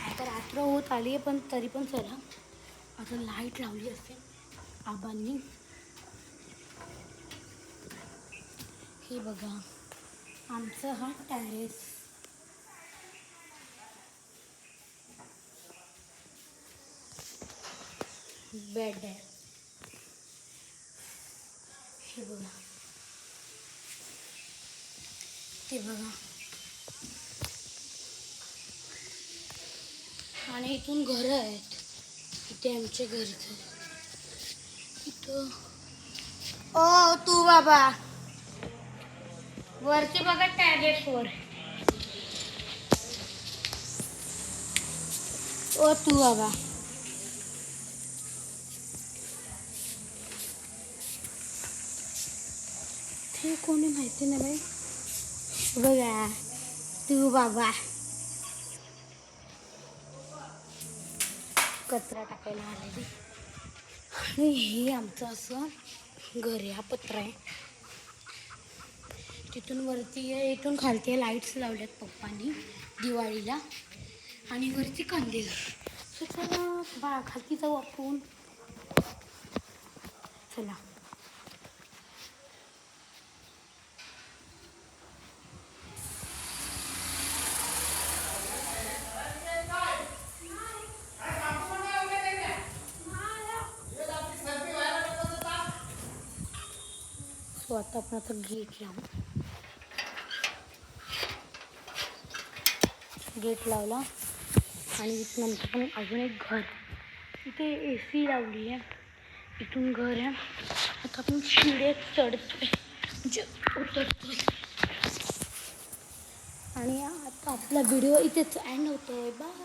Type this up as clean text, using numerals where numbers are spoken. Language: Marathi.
आता रात्र होत आली आहे, पण तरी पण चला आता लाईट लावली असेल आबांनी. हे बघा आमचं हा टेरेस. बेड आहे हे बघा. ते बघा आणि इथून घरं आहेत. इथे आमचे घरचं इथं. ओ तू बाबा वरती बघा टेरेसवर. ओ तू बाबा ते कोणी माहिती नाही बाई. बघा तू बाबा कचरा टाकायला आलेली. आणि हे आमचं असं घर आहे. हा पत्रा आहे. तिथून वरती आहे, इथून खालती आहे. लाईट्स लावल्यात पप्पांनी दिवाळीला. आणि वरती कंदील. चला खालती जाऊ आपण. चला आता आपण आता गेट लावू. गेट लावला आणि नंतर पण अजून एक घर. इथे AC लावली आहे. इथून घर आहे. आता आपण शिडे चढतोय म्हणजे उतरतोय. आणि आता आपला व्हिडिओ इथेच एंड होतोय. बाय.